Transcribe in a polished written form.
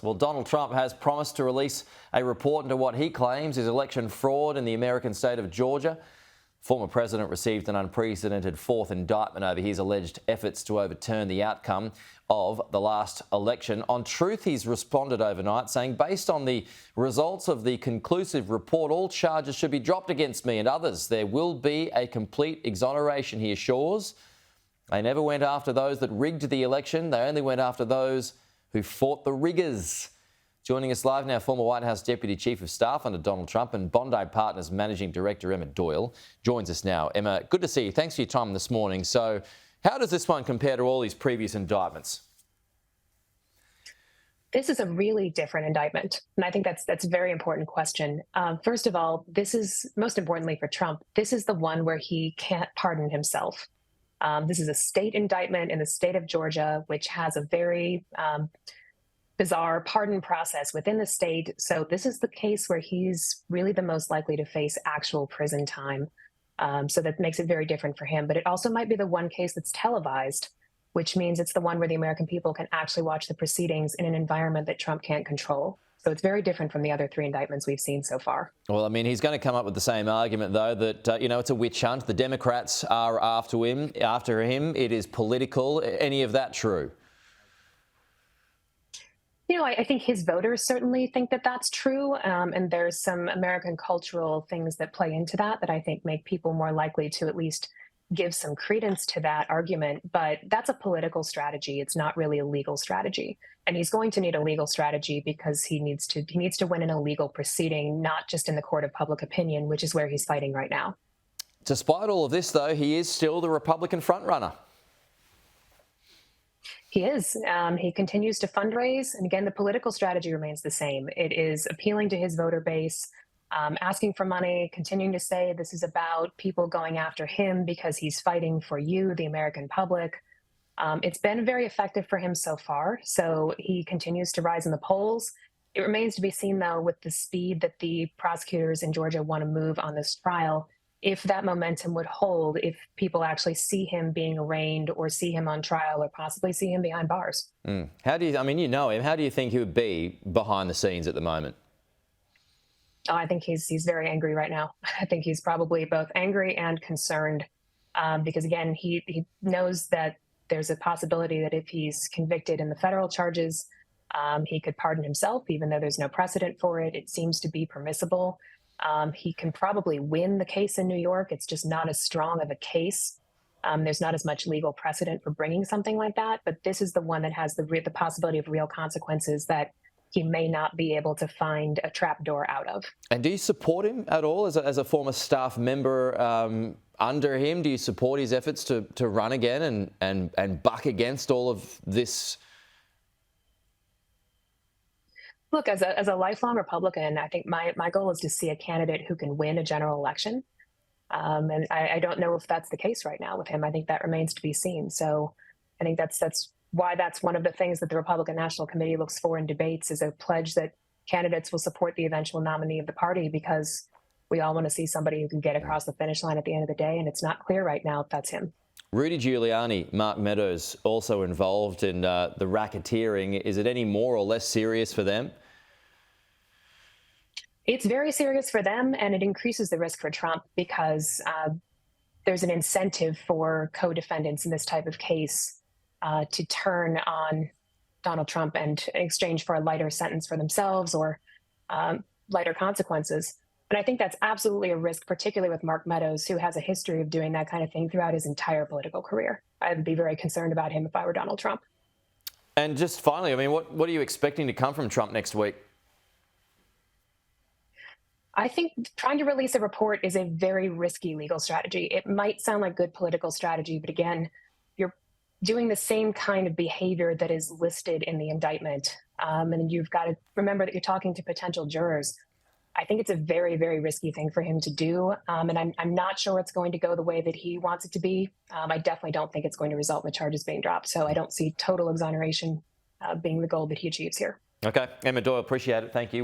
Well, Donald Trump has promised to release a report into what he claims is election fraud in the American state of Georgia. Former president received an unprecedented fourth indictment over his alleged efforts to overturn the outcome of the last election. On Truth, he's responded overnight, saying, based on the results of the conclusive report, all charges should be dropped against me and others. There will be a complete exoneration, he assures. They never went after those that rigged the election. They only went after those who fought the riggers. Joining us live now, former White House Deputy Chief of Staff under Donald Trump and Bondi Partners Managing Director Emma Doyle joins us now. Emma, good to see you. Thanks for your time this morning. So how does this one compare to all these previous indictments? This is a really different indictment, and I think that's a very important question. First of all, this is, most importantly for Trump, this is the one where he can't pardon himself. This is a state indictment in the state of Georgia, which has a very bizarre pardon process within the state. So this is the case where he's really the most likely to face actual prison time. So that makes it very different for him. But it also might be the one case that's televised, which means it's the one where the American people can actually watch the proceedings in an environment that Trump can't control. So it's very different from the other three indictments we've seen so far. Well, I mean, he's going to come up with the same argument, though, that, it's a witch hunt. The Democrats are after him. It is political. Any of that true? I think his voters certainly think that that's true. And there's some American cultural things that play into that I think make people more likely to at least give some credence to that argument. But that's a political strategy. It's not really a legal strategy. And he's going to need a legal strategy because he needs to win in a legal proceeding, not just in the court of public opinion, which is where he's fighting right now. Despite all of this, though, he is still the Republican frontrunner. He is. He continues to fundraise. And again, the political strategy remains the same. It is appealing to his voter base, asking for money, continuing to say this is about people going after him because he's fighting for you, the American public. It's been very effective for him so far. So he continues to rise in the polls. It remains to be seen, though, with the speed that the prosecutors in Georgia want to move on this trial, if that momentum would hold, if people actually see him being arraigned or see him on trial or possibly see him behind bars. How do you, you know him, how do you think he would be behind the scenes at the moment? Oh, I think he's very angry right now. I think he's probably both angry and concerned because, again, he knows that there's a possibility that if he's convicted in the federal charges, he could pardon himself, even though there's no precedent for it. It seems to be permissible. He can probably win the case in New York. It's just not as strong of a case. There's not as much legal precedent for bringing something like that. But this is the one that has the possibility of real consequences that he may not be able to find a trapdoor out of. And do you support him at all as a former staff member under him? Do you support his efforts to run again and buck against all of this? Look, as a lifelong Republican, I think my goal is to see a candidate who can win a general election. And I don't know if that's the case right now with him. I think that remains to be seen. So I think that's why that's one of the things that the Republican National Committee looks for in debates, is a pledge that candidates will support the eventual nominee of the party, because we all want to see somebody who can get across the finish line at the end of the day. And it's not clear right now if that's him. Rudy Giuliani, Mark Meadows also involved in the racketeering. Is it any more or less serious for them? It's very serious for them, and it increases the risk for Trump because there's an incentive for co-defendants in this type of case to turn on Donald Trump and in exchange for a lighter sentence for themselves or lighter consequences. And I think that's absolutely a risk, particularly with Mark Meadows, who has a history of doing that kind of thing throughout his entire political career. I'd be very concerned about him if I were Donald Trump. And just finally, what are you expecting to come from Trump next week? I think trying to release a report is a very risky legal strategy. It might sound like good political strategy, but again, you're doing the same kind of behavior that is listed in the indictment. And you've got to remember that you're talking to potential jurors. I think it's a very, very risky thing for him to do. And I'm not sure it's going to go the way that he wants it to be. I definitely don't think it's going to result in the charges being dropped. So I don't see total exoneration being the goal that he achieves here. Okay. Emma Doyle, appreciate it. Thank you.